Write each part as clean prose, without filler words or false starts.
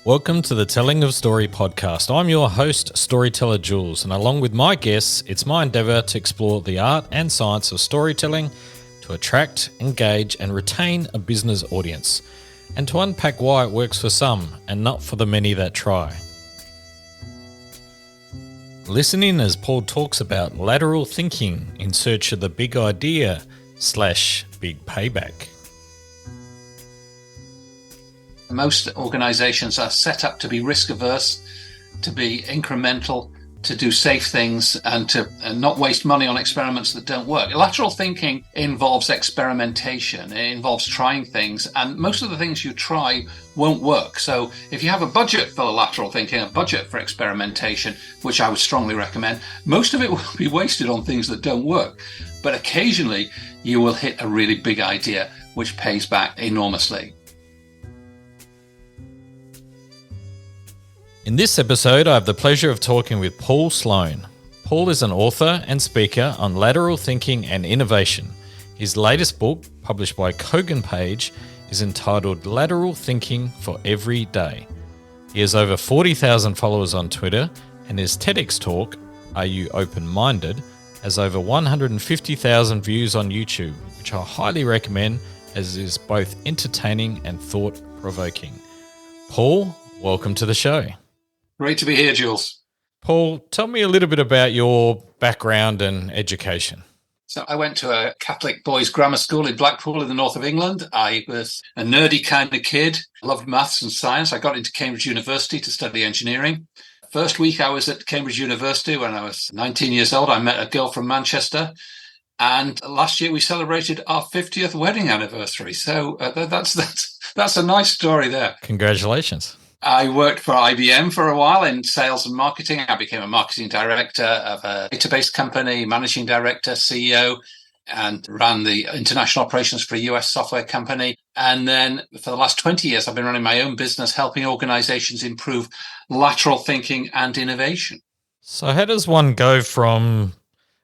Welcome to the Telling of Story podcast. I'm your host, Storyteller Jules, and along with my guests, it's my endeavour to explore the art and science of storytelling to attract, engage, and retain a business audience, and to unpack why it works for some and not for the many that try. Listen in as Paul talks about lateral thinking in search of the big idea / big payback. Most organizations are set up to be risk averse, to be incremental, to do safe things, and to not waste money on experiments that don't work. Lateral thinking involves experimentation. It involves trying things, and most of the things you try won't work. So if you have a budget for lateral thinking, a budget for experimentation, which I would strongly recommend, most of it will be wasted on things that don't work. But occasionally you will hit a really big idea which pays back enormously. In this episode, I have the pleasure of talking with Paul Sloane. Paul is an author and speaker on lateral thinking and innovation. His latest book, published by Kogan Page, is entitled Lateral Thinking for Every Day. He has over 40,000 followers on Twitter, and his TEDx talk, Are You Open-Minded?, has over 150,000 views on YouTube, which I highly recommend as it is both entertaining and thought-provoking. Paul, welcome to the show. Great to be here, Jules. Paul, tell me a little bit about your background and education. So I went to a Catholic boys' grammar school in Blackpool in the north of England. I was a nerdy kind of kid, loved maths and science. I got into Cambridge University to study engineering. First week I was at Cambridge University when I was 19 years old. I met a girl from Manchester. And last year we celebrated our 50th wedding anniversary. So that's a nice story there. Congratulations. I worked for IBM for a while in sales and marketing. I became a marketing director of a database company, managing director, CEO, and ran the international operations for a US software company. And then for the last 20 years, I've been running my own business, helping organizations improve lateral thinking and innovation. So how does one go from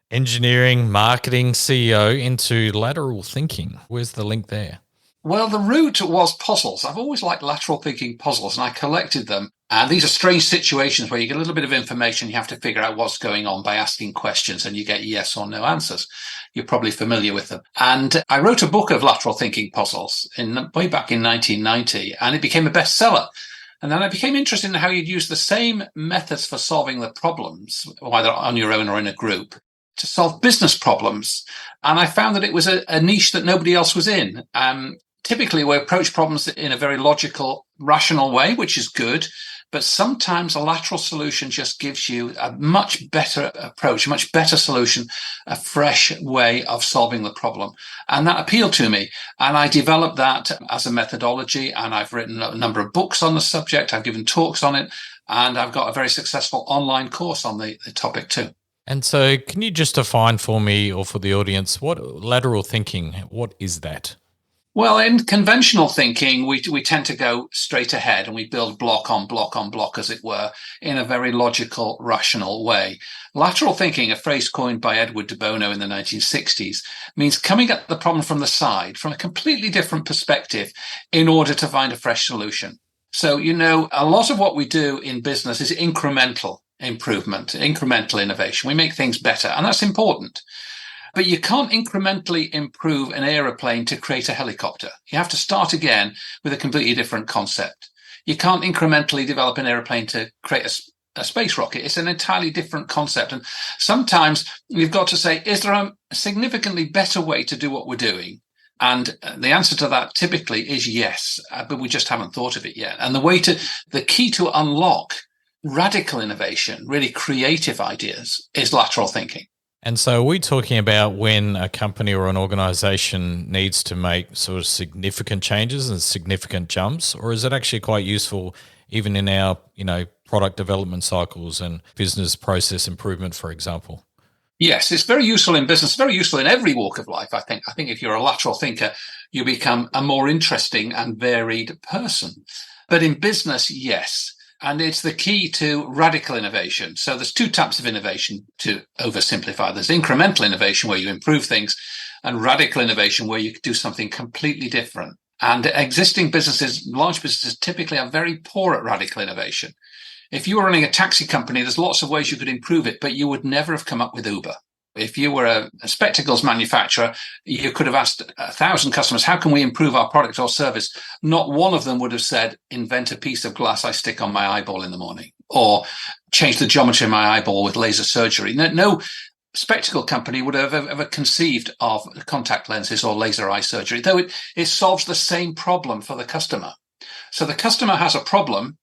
engineering, marketing, CEO into lateral thinking? Where's the link there? Well, the root was puzzles. I've always liked lateral thinking puzzles, and I collected them. And these are strange situations where you get a little bit of information, you have to figure out what's going on by asking questions, and you get yes or no answers. You're probably familiar with them. And I wrote a book of lateral thinking puzzles way back in 1990, and it became a bestseller. And then I became interested in how you'd use the same methods for solving the problems, whether on your own or in a group, to solve business problems. And I found that it was a niche that nobody else was in. Typically, we approach problems in a very logical, rational way, which is good. But sometimes a lateral solution just gives you a much better approach, a much better solution, a fresh way of solving the problem. And that appealed to me. And I developed that as a methodology. And I've written a number of books on the subject. I've given talks on it. And I've got a very successful online course on the topic too. And so can you just define for me or for the audience, what lateral thinking, what is that? Well, in conventional thinking, we tend to go straight ahead and we build block on block on block, as it were, in a very logical, rational way. Lateral thinking, a phrase coined by Edward de Bono in the 1960s, means coming at the problem from the side, from a completely different perspective, in order to find a fresh solution. So, a lot of what we do in business is incremental improvement, incremental innovation. We make things better, and that's important. But you can't incrementally improve an aeroplane to create a helicopter. You have to start again with a completely different concept. You can't incrementally develop an aeroplane to create a space rocket. It's an entirely different concept. And sometimes we've got to say, is there a significantly better way to do what we're doing? And the answer to that typically is yes, but we just haven't thought of it yet. And the key to unlock radical innovation, really creative ideas, is lateral thinking. And so are we talking about when a company or an organization needs to make sort of significant changes and significant jumps, or is it actually quite useful even in our, product development cycles and business process improvement, for example? Yes, it's very useful in business, very useful in every walk of life, I think. I think if you're a lateral thinker, you become a more interesting and varied person. But in business, yes. And it's the key to radical innovation. So there's two types of innovation, to oversimplify. There's incremental innovation where you improve things, and radical innovation where you do something completely different. And existing businesses, large businesses, typically are very poor at radical innovation. If you were running a taxi company, there's lots of ways you could improve it, but you would never have come up with Uber. If you were a spectacles manufacturer, you could have asked 1,000 customers, how can we improve our product or service? Not one of them would have said, invent a piece of glass I stick on my eyeball in the morning, or change the geometry of my eyeball with laser surgery. No spectacle company would have ever conceived of contact lenses or laser eye surgery, though it solves the same problem for the customer. So the customer has a problem,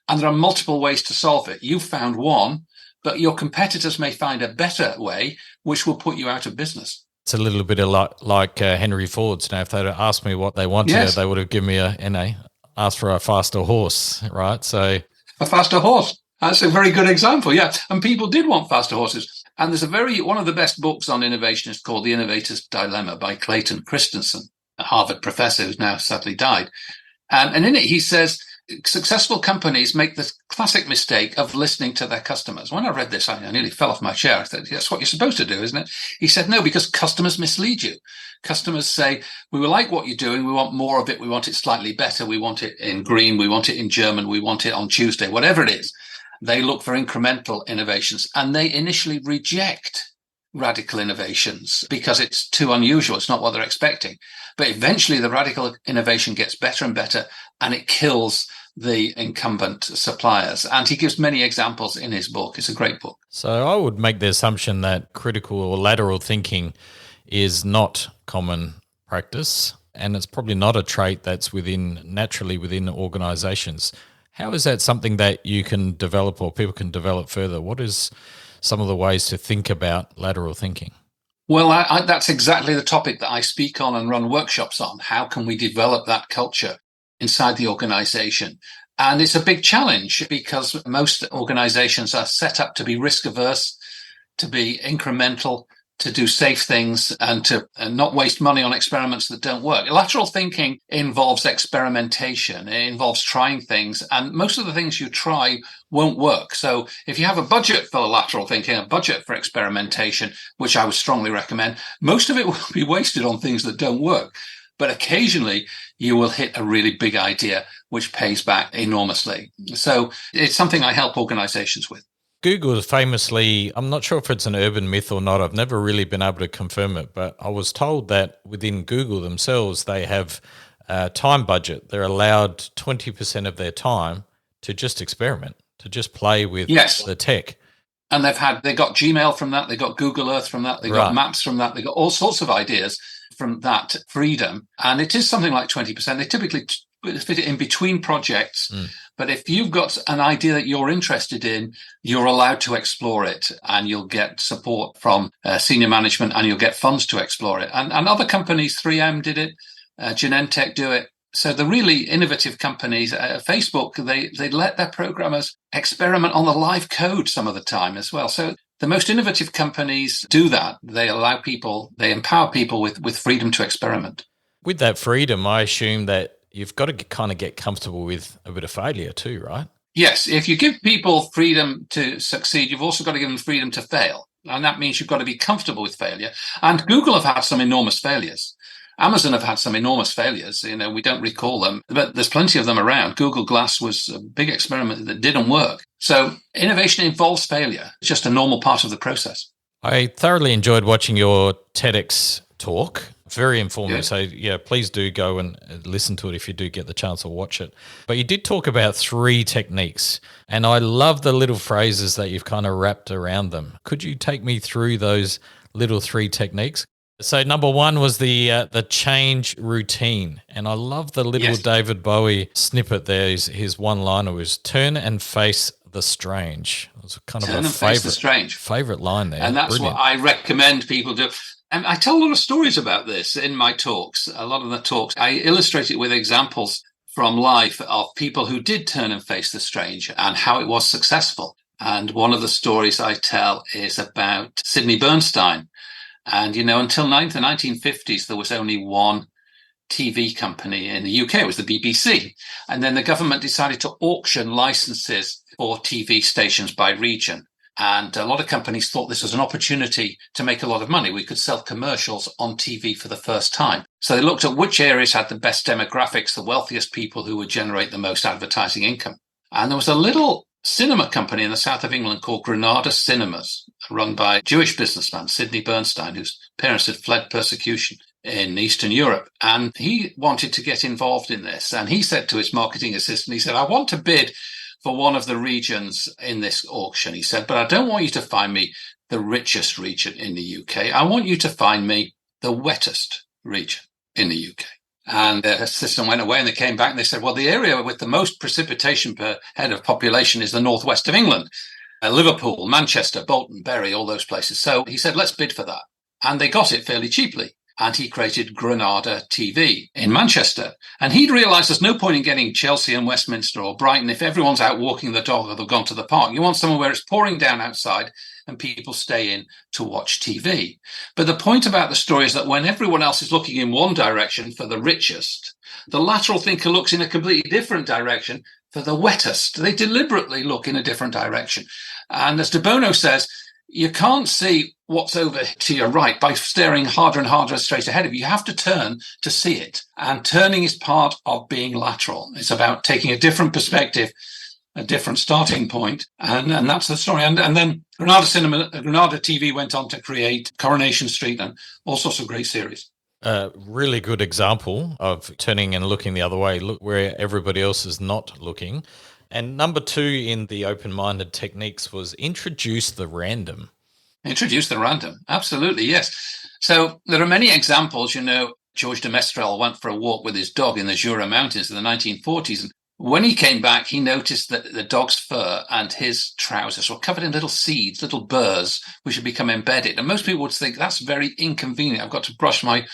and there are multiple ways to solve it. You've found one, but your competitors may find a better way, which will put you out of business. It's a little bit like Henry Ford's. Now, if they'd asked me what they wanted, yes, they would have given me asked for a faster horse, right? So a faster horse. That's a very good example, yeah. And people did want faster horses. And there's one of the best books on innovation is called The Innovator's Dilemma by Clayton Christensen, a Harvard professor who's now sadly died. And in it, he says, successful companies make the classic mistake of listening to their customers. When I read this, I nearly fell off my chair. I thought, that's what you're supposed to do, isn't it? He said, no, because customers mislead you. Customers say, we like what you're doing. We want more of it. We want it slightly better. We want it in green. We want it in German. We want it on Tuesday, whatever it is. They look for incremental innovations, and they initially reject radical innovations because it's too unusual. It's not what they're expecting. But eventually the radical innovation gets better and better, and it kills the incumbent suppliers. And he gives many examples in his book. It's a great book. So I would make the assumption that critical or lateral thinking is not common practice, and it's probably not a trait that's naturally within organizations. How is that something that you can develop or people can develop further? What is some of the ways to think about lateral thinking? Well, that's exactly the topic that I speak on and run workshops on. How can we develop that culture inside the organization? And it's a big challenge because most organizations are set up to be risk averse, to be incremental, to do safe things, and to not waste money on experiments that don't work. Lateral thinking involves experimentation. It involves trying things, and most of the things you try won't work. So if you have a budget for lateral thinking, a budget for experimentation, which I would strongly recommend, most of it will be wasted on things that don't work. But occasionally you will hit a really big idea, which pays back enormously. So it's something I help organizations with. Google famously, I'm not sure if it's an urban myth or not, I've never really been able to confirm it, but I was told that within Google themselves, they have a time budget. They're allowed 20% of their time to just experiment, to just play with the tech. And they got Gmail from that, they got Google Earth from that, they got Maps from that, they got all sorts of ideas from that freedom. And it is something like 20%. They typically fit it in between projects. But if you've got an idea that you're interested in, you're allowed to explore it, and you'll get support from senior management, and you'll get funds to explore it. And other companies, 3M did it, Genentech do it. So the really innovative companies, Facebook, they let their programmers experiment on the live code some of the time as well. So the most innovative companies do that. They empower people with freedom to experiment. With that freedom, I assume that you've got to kind of get comfortable with a bit of failure too, right? Yes. If you give people freedom to succeed, you've also got to give them freedom to fail. And that means you've got to be comfortable with failure. And Google have had some enormous failures. Amazon have had some enormous failures. We don't recall them, but there's plenty of them around. Google Glass was a big experiment that didn't work. So innovation involves failure. It's just a normal part of the process. I thoroughly enjoyed watching your TEDx talk. Very informative. So please do go and listen to it if you do get the chance to watch it. But you did talk about 3 techniques, and I love the little phrases that you've kind of wrapped around them. Could you take me through those little 3 techniques? So number 1 was the change routine, and I love the little David Bowie snippet there. His one-liner was turn and face the strange. It was kind of a favorite line there. And that's brilliant. What I recommend people do. And I tell a lot of stories about this in my talks. A lot of the talks, I illustrate it with examples from life of people who did turn and face the strange and how it was successful. And one of the stories I tell is about Sidney Bernstein. And, until the 1950s, there was only one TV company in the UK. It was the BBC. And then the government decided to auction licenses for TV stations by region. And a lot of companies thought this was an opportunity to make a lot of money. We could sell commercials on TV for the first time. So they looked at which areas had the best demographics, the wealthiest people who would generate the most advertising income. And there was a little cinema company in the south of England called Granada Cinemas, run by a Jewish businessman, Sidney Bernstein, whose parents had fled persecution in Eastern Europe. And he wanted to get involved in this. And he said to his marketing assistant, he said, I want to bid for one of the regions in this auction. He said, but I don't want you to find me the richest region in the UK. I want you to find me the wettest region in the UK. And the assistant went away and they came back and they said, well, the area with the most precipitation per head of population is the northwest of England. Liverpool, Manchester, Bolton, Bury, all those places. So he said, let's bid for that. And they got it fairly cheaply. And he created Granada TV in Manchester. And he'd realised there's no point in getting Chelsea and Westminster or Brighton if everyone's out walking the dog or they've gone to the park. You want somewhere where it's pouring down outside and people stay in to watch TV. But the point about the story is that when everyone else is looking in one direction for the richest, the lateral thinker looks in a completely different direction for the wettest. They deliberately look in a different direction. And as De Bono says, you can't see what's over to your right by staring harder and harder straight ahead of you. You have to turn to see it. And turning is part of being lateral. It's about taking a different perspective, a different starting point. And that's the story. And then Granada TV went on to create Coronation Street and all sorts of great series. A really good example of turning and looking the other way, look where everybody else is not looking. And number 2 in the open-minded techniques was introduce the random. Introduce the random. Absolutely, yes. So there are many examples. George de Mestral went for a walk with his dog in the Jura Mountains in the 1940s. And when he came back, he noticed that the dog's fur and his trousers were covered in little seeds, little burrs, which had become embedded. And most people would think that's very inconvenient. I've got to brush my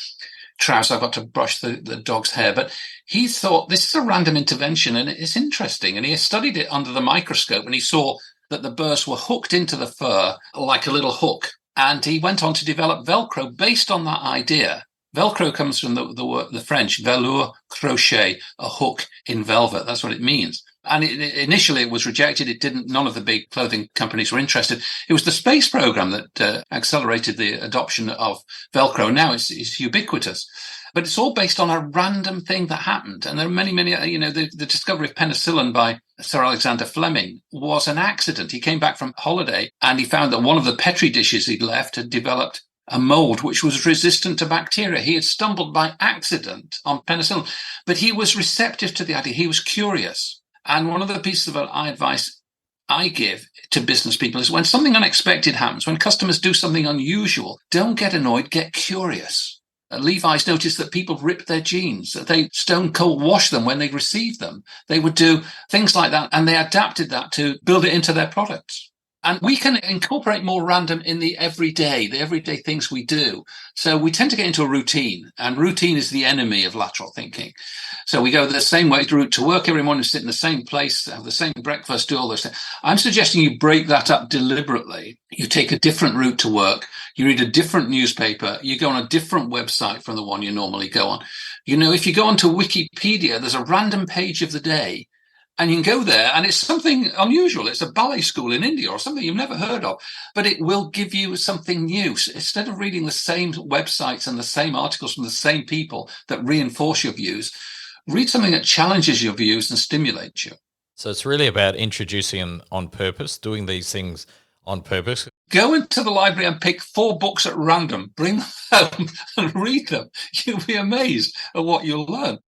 trousers, I've got to brush the dog's hair. But he thought this is a random intervention and it's interesting. And he studied it under the microscope and he saw that the burrs were hooked into the fur like a little hook. And he went on to develop Velcro based on that idea. Velcro comes from the French, velours, crochet, a hook in velvet. That's what it means. And initially it was rejected. None of the big clothing companies were interested. It was the space program that accelerated the adoption of Velcro. Now it's ubiquitous. But it's all based on a random thing that happened. And there are many, the discovery of penicillin by Sir Alexander Fleming was an accident. He came back from holiday and he found that one of the Petri dishes he'd left had developed a mold which was resistant to bacteria. He had stumbled by accident on penicillin, but he was receptive to the idea. He was curious. And one of the pieces of advice I give to business people is when something unexpected happens, when customers do something unusual, don't get annoyed, get curious. Levi's noticed that people ripped their jeans, that they stone cold wash them when they received them. They would do things like that, and they adapted that to build it into their products. And we can incorporate more random in the everyday things we do. So we tend to get into a routine, and routine is the enemy of lateral thinking. So we go the same route to work every morning, sit in the same place, have the same breakfast, do all those things. I'm suggesting you break that up deliberately. You take a different route to work. You read a different newspaper. You go on a different website from the one you normally go on. If you go onto Wikipedia, there's a random page of the day. And you can go there and it's something unusual. It's a ballet school in India or something you've never heard of, but it will give you something new. So instead of reading the same websites and the same articles from the same people that reinforce your views, read something that challenges your views and stimulates you. So it's really about introducing them on purpose, doing these things on purpose. Go into the library and pick 4 books at random, bring them home and read them. You'll be amazed at what you'll learn.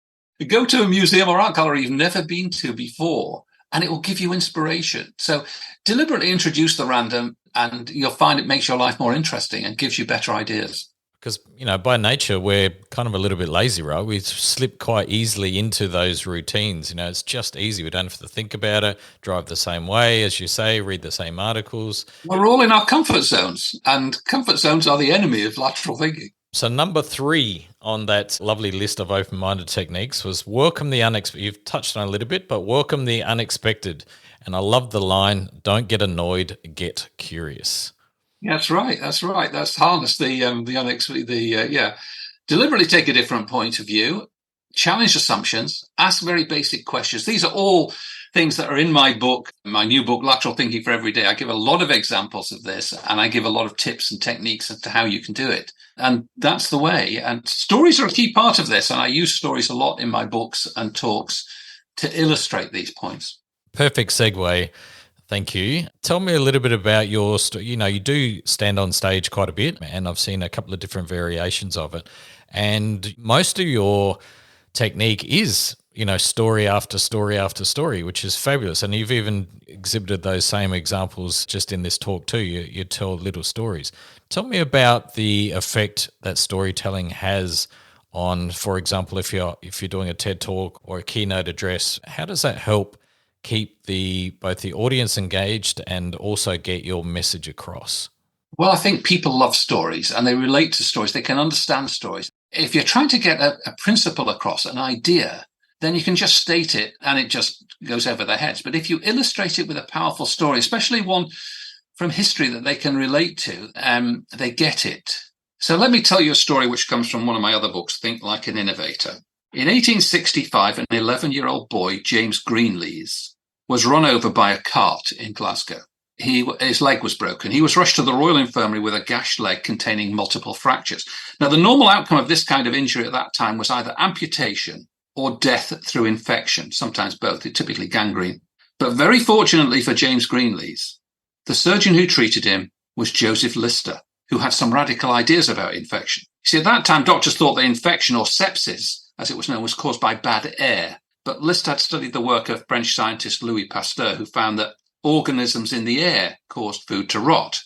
Go to a museum or art gallery you've never been to before, and it will give you inspiration. So deliberately introduce the random, and you'll find it makes your life more interesting and gives you better ideas. Because, by nature, we're kind of a little bit lazy, right? We slip quite easily into those routines. It's just easy. We don't have to think about it, drive the same way, as you say, read the same articles. We're all in our comfort zones, and comfort zones are the enemy of lateral thinking. So number 3 on that lovely list of open-minded techniques was welcome the unexpected. You've touched on it a little bit, but welcome the unexpected. And I love the line, don't get annoyed, get curious. That's right. That's harness the unexpected. Deliberately take a different point of view. challenge assumptions, ask very basic questions. These are all things that are in my book, my new book, Lateral Thinking for Every Day. I give a lot of examples of this, and I give a lot of tips and techniques as to how you can do it. And that's the way. And stories are a key part of this. And I use stories a lot in my books and talks to illustrate these points. Perfect segue. Thank you. Tell me a little bit about your story. You do stand on stage quite a bit, and I've seen a couple of different variations of it. And most of your technique is, story after story after story, which is fabulous. And you've even exhibited those same examples just in this talk too. You tell little stories. Tell me about the effect that storytelling has on, for example, if you're doing a TED Talk or a keynote address, how does that help keep both the audience engaged and also get your message across? Well, I think people love stories and they relate to stories. They can understand stories. If you're trying to get a principle across, an idea, then you can just state it and it just goes over their heads. But if you illustrate it with a powerful story, especially one from history that they can relate to, they get it. So let me tell you a story which comes from one of my other books, Think Like an Innovator. In 1865, an 11-year-old boy, James Greenlees, was run over by a cart in Glasgow. His leg was broken. He was rushed to the Royal Infirmary with a gashed leg containing multiple fractures. Now, the normal outcome of this kind of injury at that time was either amputation or death through infection, sometimes both, typically gangrene. But very fortunately for James Greenlees, the surgeon who treated him was Joseph Lister, who had some radical ideas about infection. You see, at that time, doctors thought that infection, or sepsis, as it was known, was caused by bad air. But Lister had studied the work of French scientist Louis Pasteur, who found that organisms in the air caused food to rot.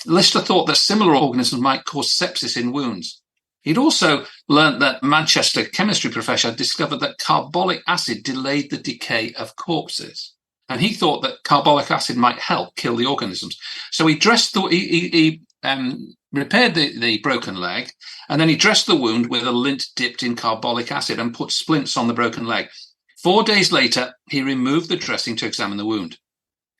Lister thought that similar organisms might cause sepsis in wounds. He'd also learnt that Manchester chemistry professor had discovered that carbolic acid delayed the decay of corpses. And he thought that carbolic acid might help kill the organisms. So he repaired the broken leg, and then he dressed the wound with a lint dipped in carbolic acid and put splints on the broken leg. 4 days later, he removed the dressing to examine the wound.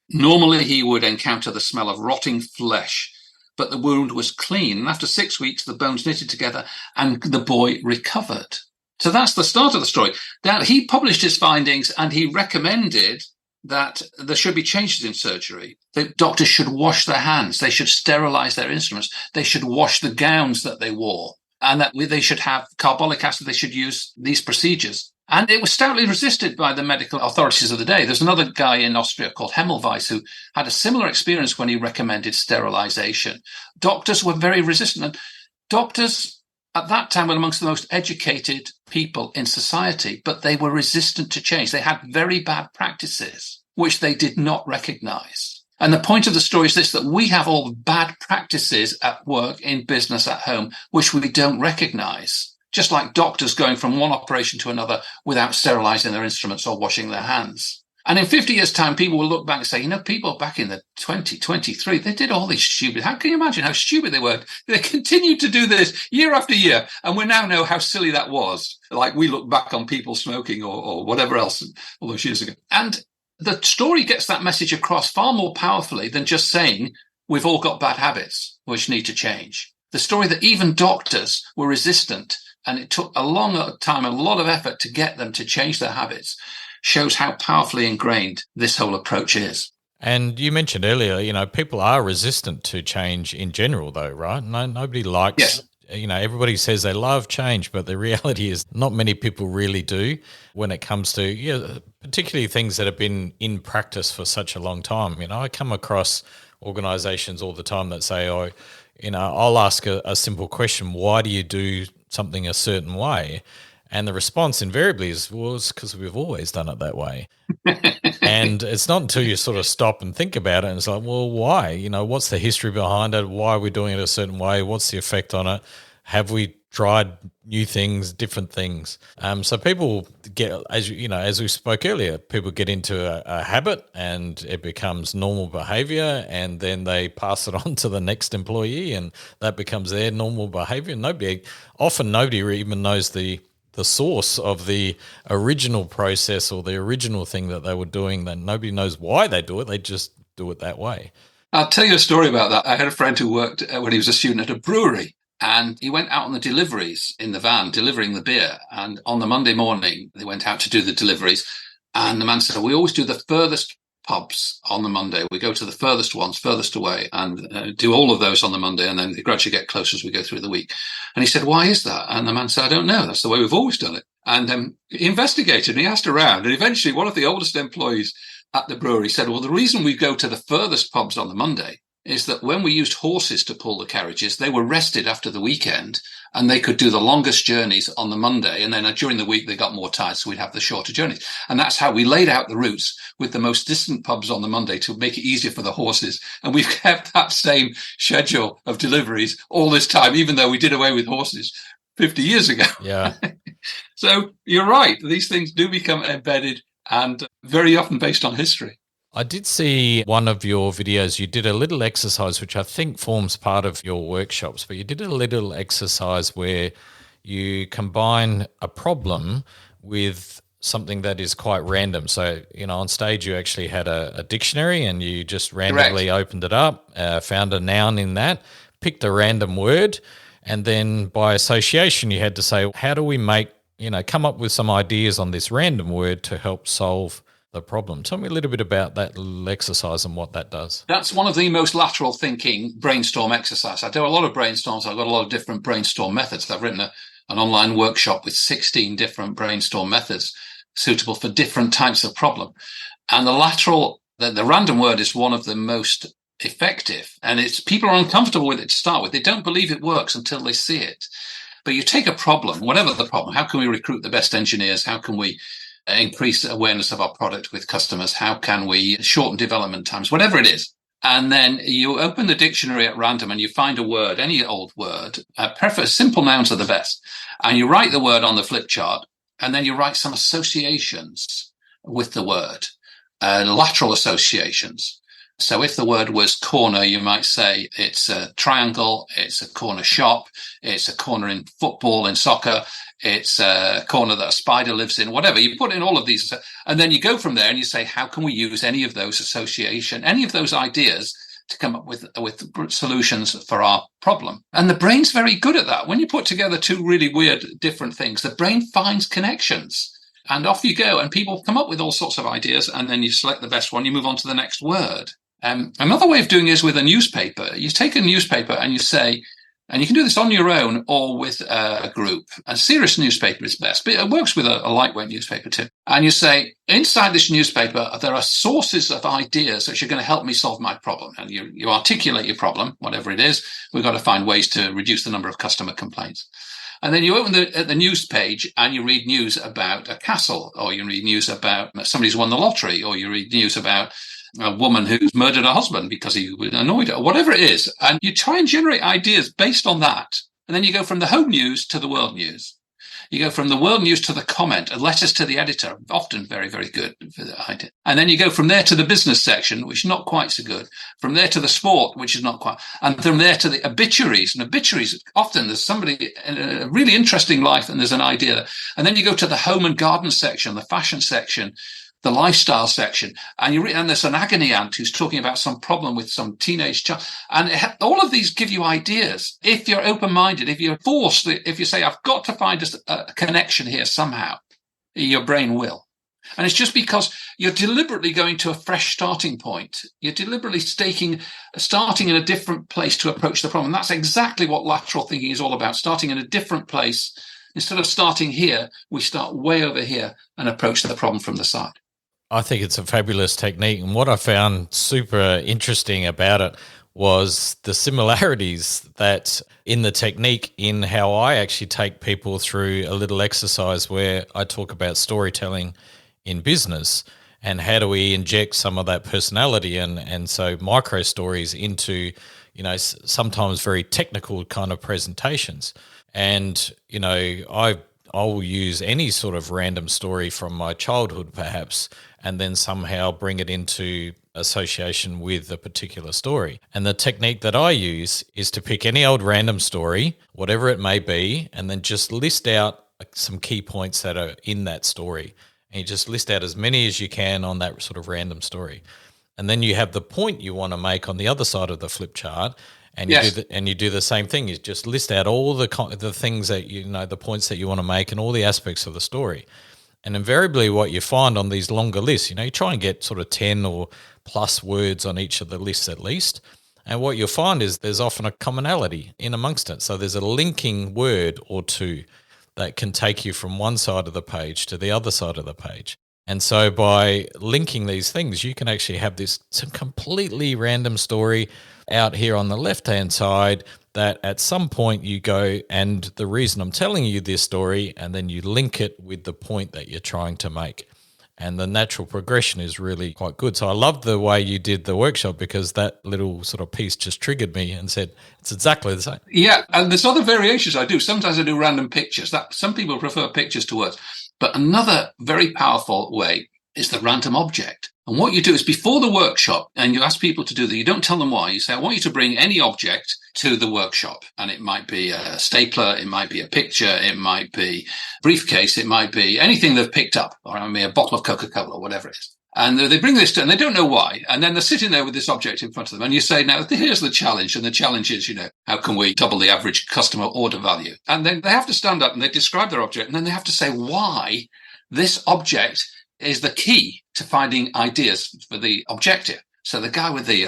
Normally, he would encounter the smell of rotting flesh, but the wound was clean. And after 6 weeks, the bones knitted together and the boy recovered. So that's the start of the story. Now, he published his findings and he recommended that there should be changes in surgery. The doctors should wash their hands. They should sterilize their instruments. They should wash the gowns that they wore, and that they should have carbolic acid. They should use these procedures. And it was stoutly resisted by the medical authorities of the day. There's another guy in Austria called Hemmelweis who had a similar experience when he recommended sterilization. Doctors were very resistant. And doctors at that time were amongst the most educated people in society, but they were resistant to change. They had very bad practices, which they did not recognize. And the point of the story is this, that we have all bad practices at work, in business, at home, which we don't recognize. Just like doctors going from one operation to another without sterilizing their instruments or washing their hands. And in 50 years' time, people will look back and say, people back in the 2023, they did all these stupid. How can you imagine how stupid they were? They continued to do this year after year. And we now know how silly that was. Like we look back on people smoking or whatever else all those years ago. And the story gets that message across far more powerfully than just saying we've all got bad habits which need to change. The story that even doctors were resistant, and it took a long time, a lot of effort to get them to change their habits, shows how powerfully ingrained this whole approach is. And you mentioned earlier, people are resistant to change in general, though, right? Nobody likes, yes. Everybody says they love change, but the reality is not many people really do when it comes to, particularly things that have been in practice for such a long time. I come across organizations all the time that say, I'll ask a simple question, why do you do something a certain way? And the response invariably is, well, it's because we've always done it that way. And it's not until you sort of stop and think about it and it's like, well, why? What's the history behind it? Why are we doing it a certain way? What's the effect on it? Have we tried new things, different things? So people get, as we spoke earlier, people get into a habit and it becomes normal behavior, and then they pass it on to the next employee and that becomes their normal behavior. Nobody even knows the source of the original process or the original thing that they were doing. That nobody knows why they do it. They just do it that way. I'll tell you a story about that. I had a friend who worked when he was a student at a brewery. And he went out on the deliveries in the van, delivering the beer. And on the Monday morning, they went out to do the deliveries. And the man said, we always do the furthest pubs on the Monday. We go to the furthest ones, furthest away, and do all of those on the Monday. And then they gradually get closer as we go through the week. And he said, why is that? And the man said, I don't know. That's the way we've always done it. And he investigated and he asked around. And eventually, one of the oldest employees at the brewery said, well, the reason we go to the furthest pubs on the Monday is that when we used horses to pull the carriages, they were rested after the weekend and they could do the longest journeys on the Monday. And then during the week, they got more tired, so we'd have the shorter journeys. And that's how we laid out the routes with the most distant pubs on the Monday to make it easier for the horses. And we've kept that same schedule of deliveries all this time, even though we did away with horses 50 years ago. Yeah. So you're right. These things do become embedded and very often based on history. I did see one of your videos. You did a little exercise, which I think forms part of your workshops, but you did a little exercise where you combine a problem with something that is quite random. So, on stage you actually had a dictionary and you just randomly opened it up, found a noun in that, picked a random word, and then by association you had to say, how do we come up with some ideas on this random word to help solve the problem. Tell me a little bit about that little exercise and what that does. That's one of the most lateral thinking brainstorm exercises. I do a lot of brainstorms. I've got a lot of different brainstorm methods. I've written an online workshop with 16 different brainstorm methods suitable for different types of problem. And the random word is one of the most effective. And people are uncomfortable with it to start with. They don't believe it works until they see it. But you take a problem, whatever the problem, how can we recruit the best engineers? How can we increase awareness of our product with customers? How can we shorten development times? Whatever it is. And then you open the dictionary at random and you find a word, any old word, simple nouns are the best. And you write the word on the flip chart and then you write some associations with the word, lateral associations. So if the word was corner, you might say it's a triangle, it's a corner shop, it's a corner in football, in soccer, it's a corner that a spider lives in, whatever. You put in all of these, and then you go from there and you say, how can we use any of those any of those ideas to come up with solutions for our problem? And the brain's very good at that. When you put together two really weird, different things, the brain finds connections. And off you go, and people come up with all sorts of ideas, and then you select the best one, you move on to the next word. Another way of doing it is with a newspaper. You take a newspaper and you say, and you can do this on your own or with a group. A serious newspaper is best, but it works with a lightweight newspaper too. And you say, inside this newspaper, there are sources of ideas which are going to help me solve my problem. And you articulate your problem, whatever it is. We've got to find ways to reduce the number of customer complaints. And then you open the news page and you read news about a castle, or you read news about somebody's won the lottery, or you read news about a woman who's murdered her husband because he annoyed her, or whatever it is. And you try and generate ideas based on that. And then you go from the home news to the world news. You go from the world news to the comment and letters to the editor, often very, very good for the idea. And then you go from there to the business section, which is not quite so good. From there to the sport, which is not quite. And from there to the obituaries. And obituaries, often there's somebody in a really interesting life and there's an idea. And then you go to the home and garden section, the fashion section, the lifestyle section, and there's an agony aunt who's talking about some problem with some teenage child. And all of these give you ideas. If you're open-minded, if you're forced, if you say, I've got to find a connection here somehow, your brain will. And it's just because you're deliberately going to a fresh starting point. You're deliberately starting in a different place to approach the problem. That's exactly what lateral thinking is all about, starting in a different place. Instead of starting here, we start way over here and approach the problem from the side. I think it's a fabulous technique. And what I found super interesting about it was the similarities that in the technique in how I actually take people through a little exercise where I talk about storytelling in business and how do we inject some of that personality and so micro stories into, sometimes very technical kind of presentations. And, I will use any sort of random story from my childhood perhaps, and then somehow bring it into association with a particular story. And the technique that I use is to pick any old random story, whatever it may be, and then just list out some key points that are in that story. And you just list out as many as you can on that sort of random story. And then you have the point you want to make on the other side of the flip chart, And Yes. you do the same thing. You just list out all the things that the points that you want to make and all the aspects of the story. And invariably, what you find on these longer lists, you try and get sort of 10 or plus words on each of the lists at least. And what you'll find is there's often a commonality in amongst it. So there's a linking word or two that can take you from one side of the page to the other side of the page. And so by linking these things, you can actually have some completely random story out here on the left-hand side that at some point you go, and the reason I'm telling you this story, and then you link it with the point that you're trying to make. And the natural progression is really quite good. So I love the way you did the workshop, because that little sort of piece just triggered me and said, it's exactly the same. Yeah, and there's other variations I do. Sometimes I do random pictures. Some people prefer pictures to words. But another very powerful way is the random object. And what you do is before the workshop, and you ask people to do that, you don't tell them why. You say, I want you to bring any object to the workshop. And it might be a stapler, it might be a picture, it might be a briefcase, it might be anything they've picked up, or I mean, a bottle of Coca-Cola, or whatever it is. And they bring this to, and they don't know why. And then they're sitting there with this object in front of them. And you say, now, here's the challenge. And the challenge is, how can we double the average customer order value? And then they have to stand up and they describe their object. And then they have to say why this object is the key to finding ideas for the objective. So the guy with the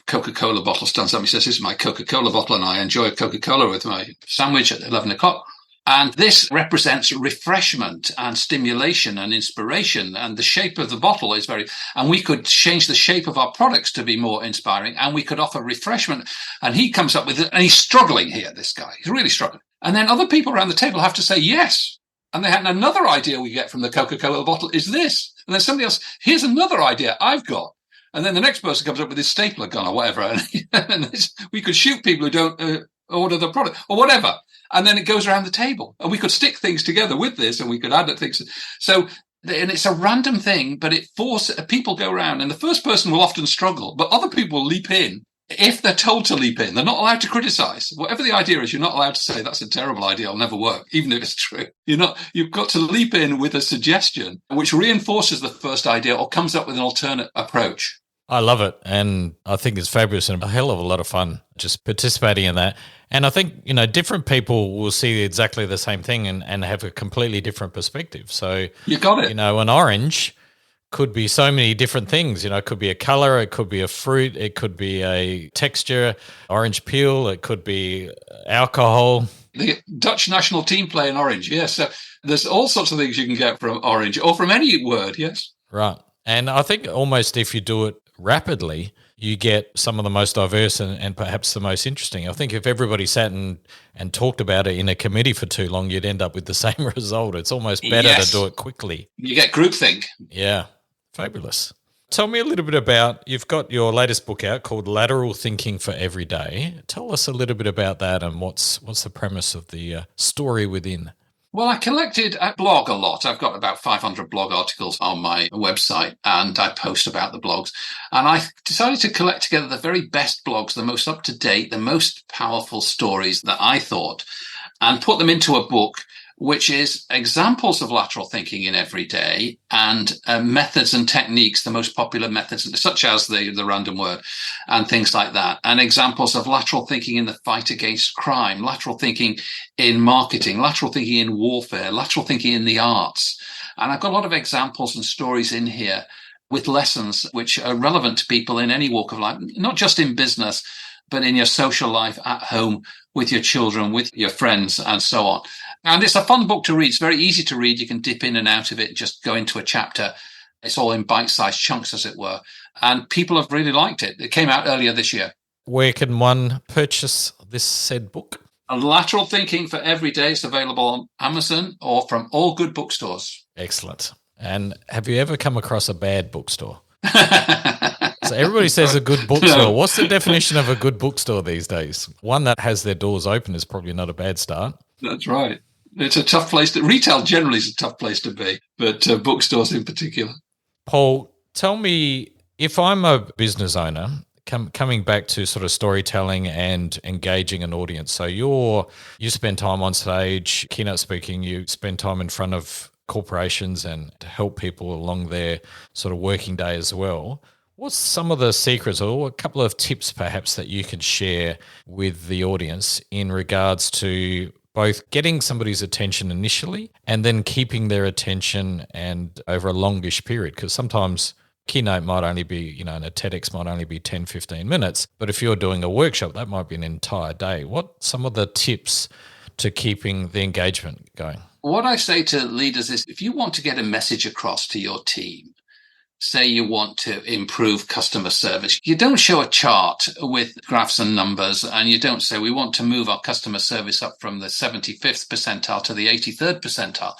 Coca-Cola bottle stands up and says, this is my Coca-Cola bottle, and I enjoy Coca-Cola with my sandwich at 11 o'clock. And this represents refreshment and stimulation and inspiration. And the shape of the bottle is and we could change the shape of our products to be more inspiring, and we could offer refreshment. And he comes up with it, and he's struggling here, this guy. He's really struggling. And then other people around the table have to say yes. And they had another idea we get from the Coca-Cola bottle is this. And then somebody else, here's another idea I've got. And then the next person comes up with his stapler gun or whatever. And we could shoot people who don't order the product or whatever. And then it goes around the table. And we could stick things together with this, and we could add things. So, and it's a random thing, but it forces people go around. And the first person will often struggle, but other people will leap in. If they're told to leap in, they're not allowed to criticize. Whatever the idea is, you're not allowed to say that's a terrible idea, it'll never work, even if it's true. You've got to leap in with a suggestion which reinforces the first idea or comes up with an alternate approach. I love it. And I think it's fabulous and a hell of a lot of fun just participating in that. And I think, different people will see exactly the same thing and have a completely different perspective. So you got it. An orange could be so many different things. It could be a color, it could be a fruit, it could be a texture, orange peel, it could be alcohol. The Dutch national team play in orange, yes. So there's all sorts of things you can get from orange or from any word, yes. Right. And I think almost if you do it rapidly, you get some of the most diverse and perhaps the most interesting. I think if everybody sat and talked about it in a committee for too long, you'd end up with the same result. It's almost better to do it quickly. You get groupthink. Yeah. Fabulous. Tell me a little bit about, you've got your latest book out called Lateral Thinking for Every Day. Tell us a little bit about that and what's the premise of the story within. Well, I collected a blog a lot. I've got about 500 blog articles on my website, and I post about the blogs. And I decided to collect together the very best blogs, the most up-to-date, the most powerful stories that I thought, and put them into a book which is examples of lateral thinking in every day and methods and techniques, the most popular methods, such as the random word and things like that, and examples of lateral thinking in the fight against crime, lateral thinking in marketing, lateral thinking in warfare, lateral thinking in the arts. And I've got a lot of examples and stories in here with lessons which are relevant to people in any walk of life, not just in business, but in your social life, at home, with your children, with your friends, and so on. And it's a fun book to read. It's very easy to read. You can dip in and out of it, just go into a chapter. It's all in bite-sized chunks, as it were. And people have really liked it. It came out earlier this year. Where can one purchase this said book? Lateral Thinking for Every Day is available on Amazon or from all good bookstores. Excellent. And have you ever come across a bad bookstore? So everybody says a good bookstore. No. What's the definition of a good bookstore these days? One that has their doors open is probably not a bad start. That's right. It's a tough place retail generally is a tough place to be, but bookstores in particular. Paul, tell me, if I'm a business owner, coming back to sort of storytelling and engaging an audience. So you spend time on stage, keynote speaking, you spend time in front of corporations and to help people along their sort of working day as well. What's some of the secrets or a couple of tips perhaps that you can share with the audience in regards to both getting somebody's attention initially and then keeping their attention and over a longish period? Because sometimes keynote might only be, and a TEDx might only be 10, 15 minutes. But if you're doing a workshop, that might be an entire day. What some of the tips to keeping the engagement going? What I say to leaders is if you want to get a message across to your team, say you want to improve customer service, you don't show a chart with graphs and numbers, and you don't say we want to move our customer service up from the 75th percentile to the 83rd percentile.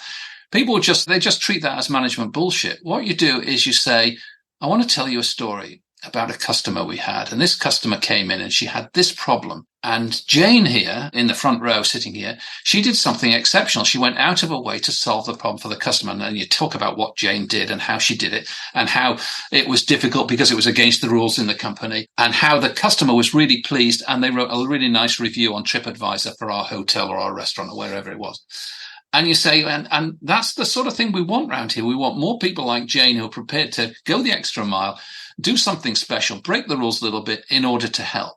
People they just treat that as management bullshit. What you do is you say, I want to tell you a story about a customer we had. And this customer came in and she had this problem. And Jane here in the front row sitting here, she did something exceptional. She went out of her way to solve the problem for the customer. And then you talk about what Jane did and how she did it and how it was difficult because it was against the rules in the company and how the customer was really pleased. And they wrote a really nice review on TripAdvisor for our hotel or our restaurant or wherever it was. And you say, and that's the sort of thing we want around here. We want more people like Jane who are prepared to go the extra mile, do something special, break the rules a little bit in order to help.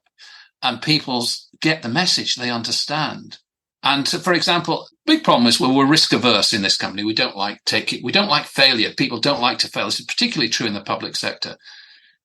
And people get the message, they understand. And for example, big problem is we're risk averse in this company. We don't like failure. People don't like to fail. This is particularly true in the public sector.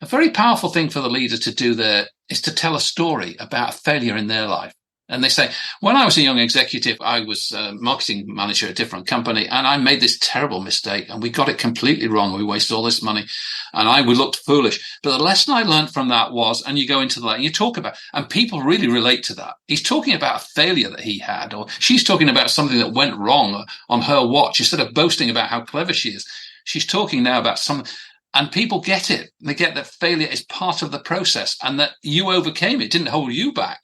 A very powerful thing for the leader to do there is to tell a story about a failure in their life. And they say, when I was a young executive, I was a marketing manager at a different company, and I made this terrible mistake, and we got it completely wrong. We wasted all this money, and we looked foolish. But the lesson I learned from that was, and you go into that, and you talk about, and people really relate to that. He's talking about a failure that he had, or she's talking about something that went wrong on her watch. Instead of boasting about how clever she is, she's talking now about something. And people get it. They get that failure is part of the process, and that you overcame it, didn't hold you back.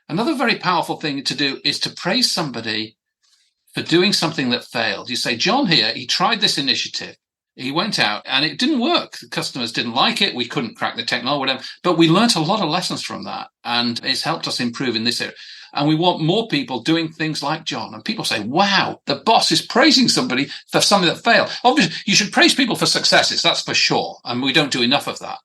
Another very powerful thing to do is to praise somebody for doing something that failed. You say, John here, he tried this initiative. He went out and it didn't work. The customers didn't like it. We couldn't crack the technology, whatever. But we learned a lot of lessons from that. And it's helped us improve in this area. And we want more people doing things like John. And people say, wow, the boss is praising somebody for something that failed. Obviously, you should praise people for successes. That's for sure. And we don't do enough of that.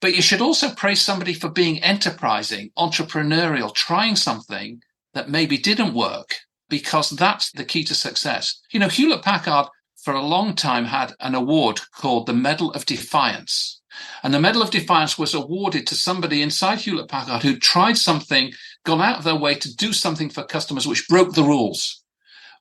But you should also praise somebody for being enterprising, entrepreneurial, trying something that maybe didn't work, because that's the key to success. Hewlett-Packard for a long time had an award called the Medal of Defiance. And the Medal of Defiance was awarded to somebody inside Hewlett-Packard who tried something, gone out of their way to do something for customers which broke the rules,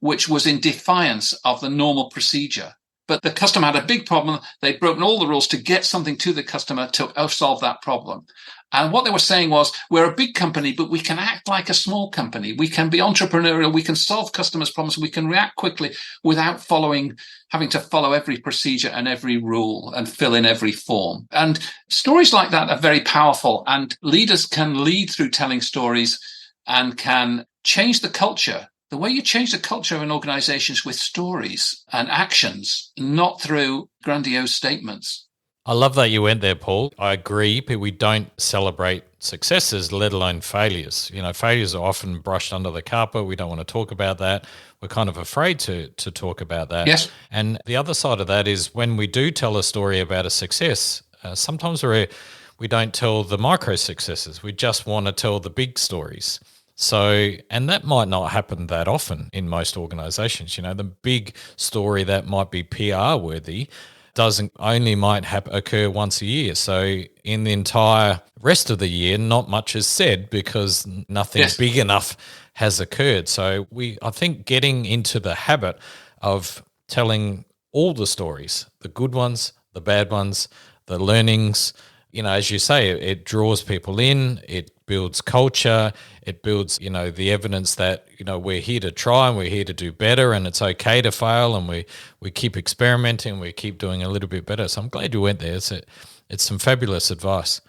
which was in defiance of the normal procedure. But the customer had a big problem. They'd broken all the rules to get something to the customer to solve that problem. And what they were saying was, we're a big company, but we can act like a small company. We can be entrepreneurial. We can solve customers' problems. We can react quickly without having to follow every procedure and every rule and fill in every form. And stories like that are very powerful. And leaders can lead through telling stories and can change the culture. The way you change the culture of an organization is with stories and actions, not through grandiose statements. I love that you went there, Paul. I agree, but we don't celebrate successes, let alone failures. Failures are often brushed under the carpet. We don't want to talk about that. We're kind of afraid to talk about that. Yes. And the other side of that is when we do tell a story about a success, sometimes we don't tell the micro successes. We just want to tell the big stories. So, and that might not happen that often in most organizations. The big story that might be PR worthy might occur once a year. So in the entire rest of the year, not much is said because nothing big enough has occurred. So I think getting into the habit of telling all the stories, the good ones, the bad ones, the learnings, as you say, it draws people in, it builds culture, it builds, the evidence that, we're here to try and we're here to do better and it's okay to fail and we keep experimenting, we keep doing a little bit better. So I'm glad you went there. It's some fabulous advice.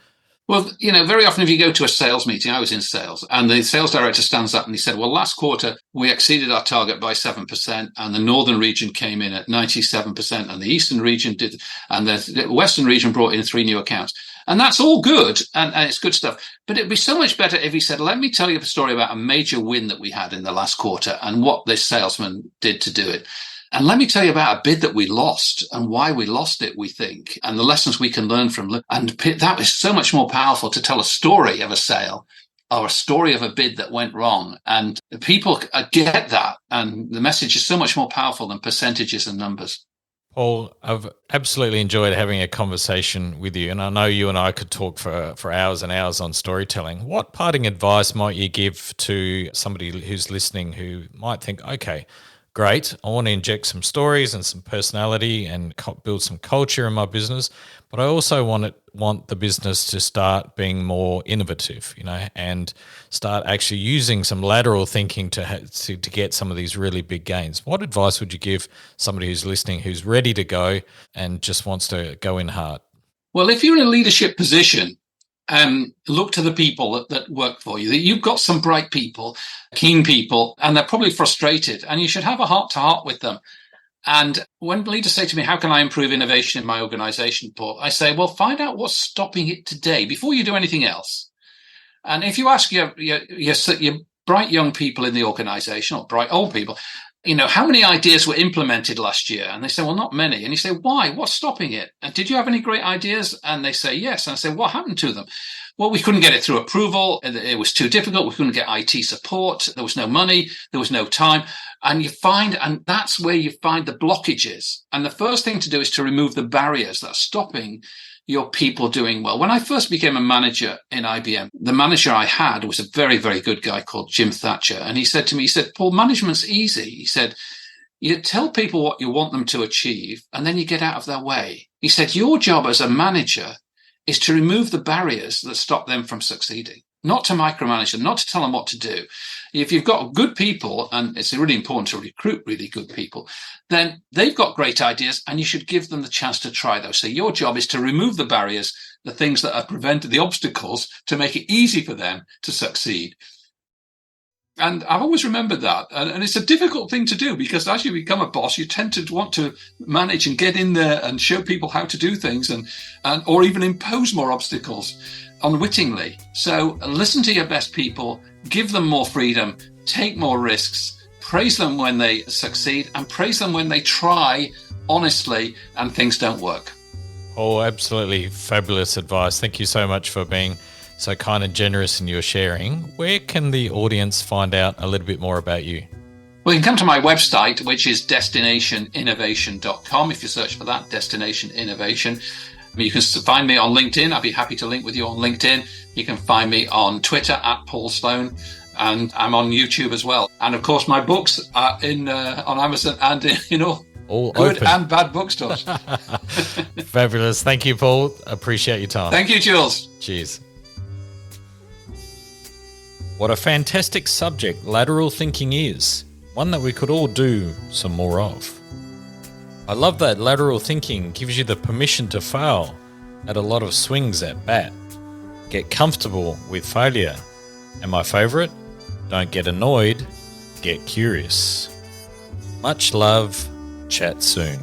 Well, very often if you go to a sales meeting, I was in sales, and the sales director stands up and he said, well, last quarter we exceeded our target by 7%, and the northern region came in at 97%, and the eastern region did, and the western region brought in 3 new accounts. And that's all good, and it's good stuff. But it'd be so much better if he said, let me tell you a story about a major win that we had in the last quarter and what this salesman did to do it. And let me tell you about a bid that we lost and why we lost it, we think, and the lessons we can learn from. And that is so much more powerful to tell a story of a sale or a story of a bid that went wrong. And people get that. And the message is so much more powerful than percentages and numbers. Paul, I've absolutely enjoyed having a conversation with you, and I know you and I could talk for hours and hours on storytelling. What parting advice might you give to somebody who's listening who might think, okay, great, I want to inject some stories and some personality and build some culture in my business, but I also want the business to start being more innovative, and start actually using some lateral thinking to get some of these really big gains. What advice would you give somebody who's listening, who's ready to go and just wants to go in hard? Well, if you're in a leadership position, look to the people that work for you. You've got some bright people, keen people, and they're probably frustrated, and you should have a heart-to-heart with them. And when leaders say to me, how can I improve innovation in my organization, Paul? I say, well, find out what's stopping it today before you do anything else. And if you ask your bright young people in the organization, or bright old people, how many ideas were implemented last year? And they say, well, not many. And you say, why? What's stopping it? And did you have any great ideas? And they say, yes. And I say, what happened to them? Well, we couldn't get it through approval. It was too difficult. We couldn't get IT support. There was no money. There was no time. And that's where you find the blockages. And the first thing to do is to remove the barriers that are stopping your people doing well. When I first became a manager in IBM, the manager I had was a very, very good guy called Jim Thatcher. And he said to me, Paul, management's easy. He said, you tell people what you want them to achieve, and then you get out of their way. He said, your job as a manager is to remove the barriers that stop them from succeeding, not to micromanage them, not to tell them what to do. If you've got good people, and it's really important to recruit really good people, then they've got great ideas and you should give them the chance to try those. So your job is to remove the barriers, the things that are prevented, the obstacles, to make it easy for them to succeed. And I've always remembered that. And it's a difficult thing to do, because as you become a boss, you tend to want to manage and get in there and show people how to do things and or even impose more obstacles unwittingly. So listen to your best people, give them more freedom, take more risks, praise them when they succeed, and praise them when they try honestly and things don't work. Oh, absolutely fabulous advice. Thank you so much for being so kind and generous in your sharing. Where can the audience find out a little bit more about you? Well, you can come to my website, which is destinationinnovation.com. If you search for that, Destination Innovation. You can find me on LinkedIn. I'd be happy to link with you on LinkedIn. You can find me on Twitter at Paul Sloane, and I'm on YouTube as well. And of course, my books are on Amazon and all good open. And bad bookstores. Fabulous. Thank you, Paul. Appreciate your time. Thank you, Jules. Cheers. What a fantastic subject lateral thinking is. One that we could all do some more of. I love that lateral thinking gives you the permission to fail at a lot of swings at bat. Get comfortable with failure. And my favourite, don't get annoyed, get curious. Much love. Chat soon.